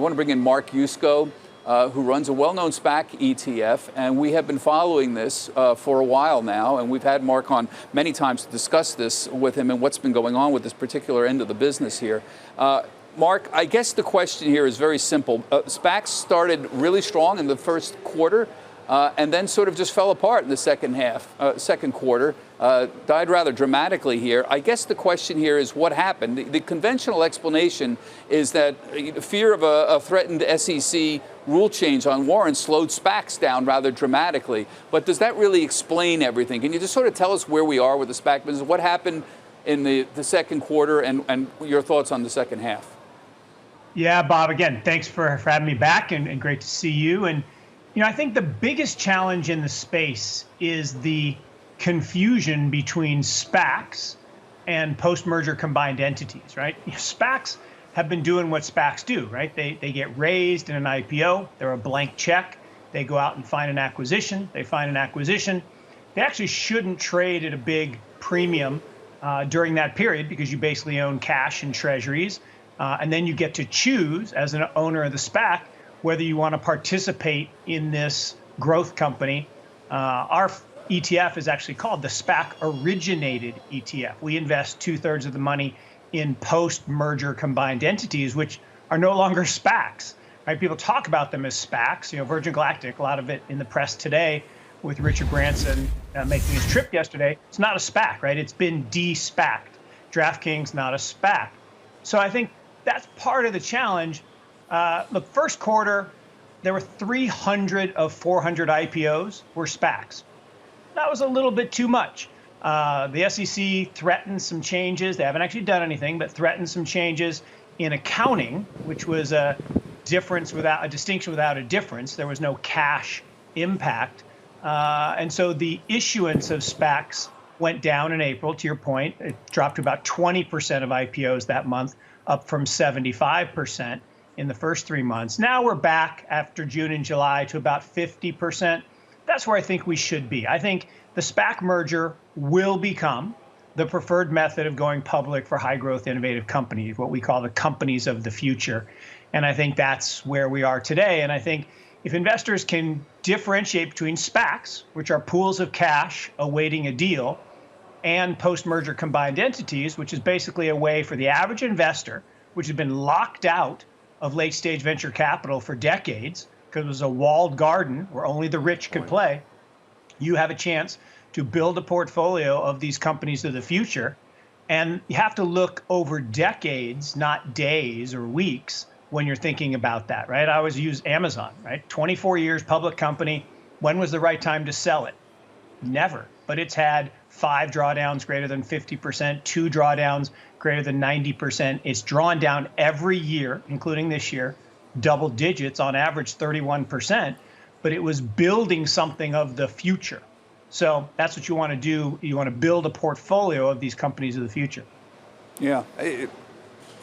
want to bring in Mark Yusko, who runs a well-known SPAC ETF, and we have been following this for a while now, and we've had Mark on many times to discuss this with him and what's been going on with this particular end of the business here. Mark, I guess the question here is very simple. SPACs started really strong in the first quarter, and then sort of just fell apart in the second quarter, died rather dramatically here. I guess the question here is what happened. The conventional explanation is that fear of a threatened SEC rule change on warrants slowed SPACs down rather dramatically. But does that really explain everything? Can you just sort of tell us where we are with the SPAC business? What happened in the second quarter and your thoughts on the second half? Yeah, Bob, again, thanks for having me back and great to see you. And I think the biggest challenge in the space is the confusion between SPACs and post-merger combined entities, right? SPACs have been doing what SPACs do, right? They get raised in an IPO. They're a blank check. They go out and find an acquisition. They find an acquisition. They actually shouldn't trade at a big premium during that period because you basically own cash and treasuries. And then you get to choose, as an owner of the SPAC, whether you want to participate in this growth company. Our ETF is actually called the SPAC originated ETF. We invest 2/3 of the money in post-merger combined entities, which are no longer SPACs. Right? People talk about them as SPACs. Virgin Galactic, a lot of it in the press today with Richard Branson making his trip yesterday. It's not a SPAC, right? It's been de-SPACed. DraftKings, not a SPAC. So I think that's part of the challenge. Look, first quarter, there were 300 of 400 IPOs were SPACs. That was a little bit too much. The SEC threatened some changes. They haven't actually done anything, but threatened some changes in accounting, which was a distinction without a difference. There was no cash impact. And so the issuance of SPACs went down in April, to your point. It dropped to about 20% of IPOs that month, up from 75% in the first 3 months. Now we're back after June and July to about 50%. That's where I think we should be. I think the SPAC merger will become the preferred method of going public for high growth, innovative companies, what we call the companies of the future. And I think that's where we are today. And I think if investors can differentiate between SPACs, which are pools of cash awaiting a deal, and post-merger combined entities, which is basically a way for the average investor, which has been locked out of late-stage venture capital for decades, because it was a walled garden where only the rich could play, you have a chance to build a portfolio of these companies of the future. And you have to look over decades, not days or weeks, when you're thinking about that, right? I always use Amazon, right? 24 years, public company. When was the right time to sell it? Never. But it's had 5 drawdowns greater than 50%, 2 drawdowns greater than 90%. It's drawn down every year, including this year, double digits, on average 31%, but it was building something of the future. So that's what you want to do. You want to build a portfolio of these companies of the future. Yeah.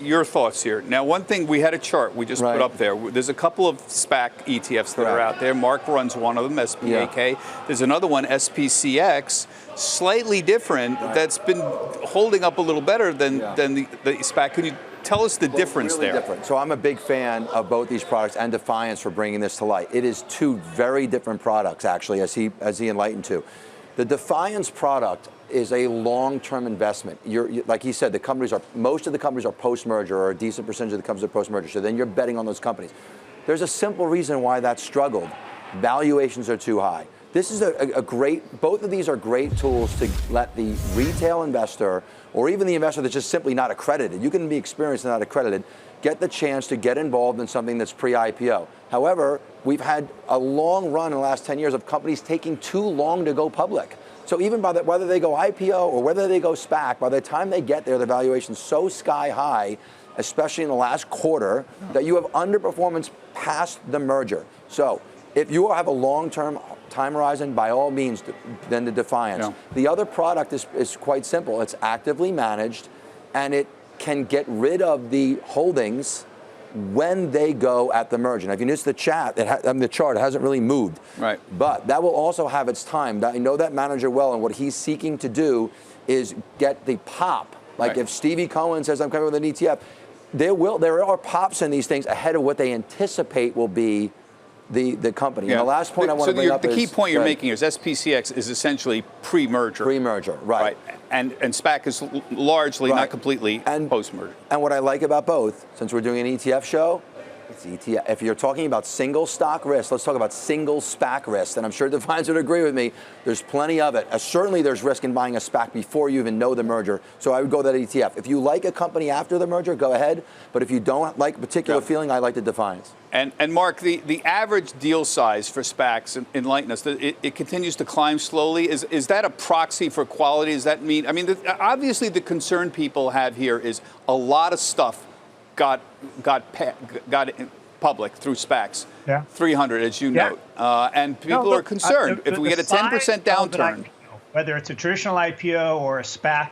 Your thoughts here. Now, one thing, we had a chart we just put up there. There's a couple of SPAC ETFs that are out there. Mark runs one of them, SPAK. There's another one, SPCX, slightly different, that's been holding up a little better than the SPAC. Can you tell us the difference really there? Different. So I'm a big fan of both these products and Defiance for bringing this to light. It is 2 very different products, actually, as he enlightened to. The Defiance product is a long-term investment. Like he said, most of the companies are post-merger, or a decent percentage of the companies are post-merger. So then you're betting on those companies. There's a simple reason why that's struggled. Valuations are too high. This is both of these are great tools to let the retail investor, or even the investor that's just simply not accredited, you can be experienced and not accredited, get the chance to get involved in something that's pre-IPO. However, we've had a long run in the last 10 years of companies taking too long to go public. So even whether they go IPO or whether they go SPAC, by the time they get there, the valuation's so sky high, especially in the last quarter, that you have underperformance past the merger. So if you have a long-term time horizon, by all means, then the Defiance. Yeah. The other product is quite simple. It's actively managed, and it can get rid of the holdings when they go at the merger. Now, if you notice the chart, it hasn't really moved. Right. But that will also have its time. I know that manager well, and what he's seeking to do is get the pop. Like if Stevie Cohen says, I'm coming with an ETF, there are pops in these things ahead of what they anticipate will be the company. Yeah. And the last point I want to bring up is... the key point you're right, making is SPCX is essentially pre-merger. Pre-merger, right. And SPAC is largely, right, not completely, post-merger. And what I like about both, since we're doing an ETF show, it's ETF. If you're talking about single stock risk, let's talk about single SPAC risk. And I'm sure Defiance would agree with me. There's plenty of it. Certainly there's risk in buying a SPAC before you even know the merger. So I would go that ETF. If you like a company after the merger, go ahead. But if you don't like a particular feeling, I like the Defiance. And Mark, the average deal size for SPACs, enlighten us, it continues to climb slowly. Is that a proxy for quality? Does that mean, I mean, obviously the concern people have here is a lot of stuff got public through SPACs. Yeah. 300, as you note. And people are concerned if we get a 10% downturn. Whether it's a traditional IPO or a SPAC,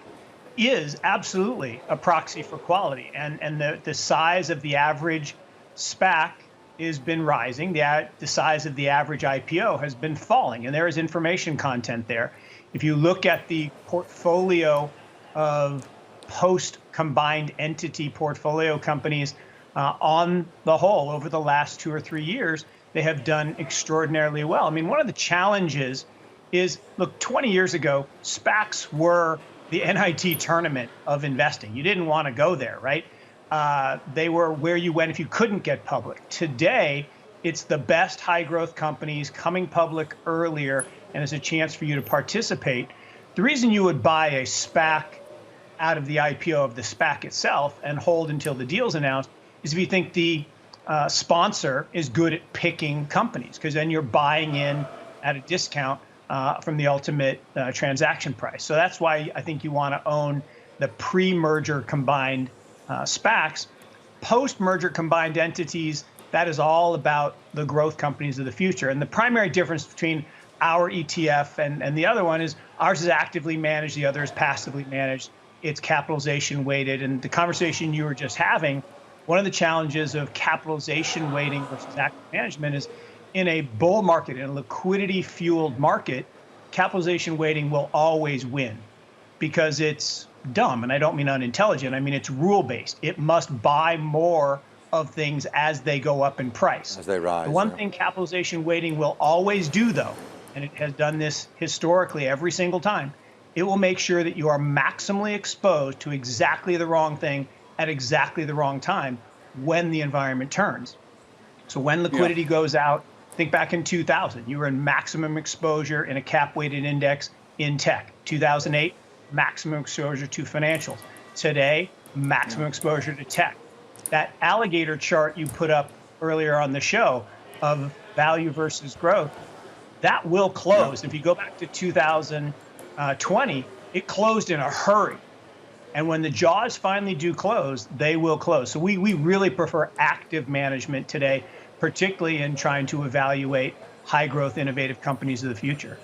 is absolutely a proxy for quality. And the size of the average SPAC has been rising. The size of the average IPO has been falling. And there is information content there. If you look at the portfolio of post-combined entity portfolio companies, on the whole, over the last 2 or 3 years, they have done extraordinarily well. I mean, one of the challenges is, look, 20 years ago, SPACs were the NIT tournament of investing. You didn't want to go there, right? They were where you went if you couldn't get public. Today, it's the best high-growth companies coming public earlier, and it's a chance for you to participate. The reason you would buy a SPAC out of the IPO of the SPAC itself and hold until the deal's announced is if you think the sponsor is good at picking companies, because then you're buying in at a discount from the ultimate transaction price. So that's why I think you want to own the pre-merger combined SPACs. Post-merger combined entities, that is all about the growth companies of the future. And the primary difference between our ETF and the other one is ours is actively managed, the other is passively managed. It's capitalization weighted. And the conversation you were just having, one of the challenges of capitalization weighting versus active management is in a bull market, in a liquidity fueled market, capitalization weighting will always win because it's dumb. And I don't mean unintelligent. I mean, it's rule based. It must buy more of things as they go up in price. As they rise. The one thing capitalization weighting will always do, though, and it has done this historically every single time, it will make sure that you are maximally exposed to exactly the wrong thing at exactly the wrong time when the environment turns. So when liquidity goes out, think back in 2000, you were in maximum exposure in a cap-weighted index in tech. 2008, maximum exposure to financials. Today, maximum exposure to tech. That alligator chart you put up earlier on the show of value versus growth, that will close. If you go back to 2020, it closed in a hurry. And when the jaws finally do close, they will close. So we really prefer active management today, particularly in trying to evaluate high growth, innovative companies of the future.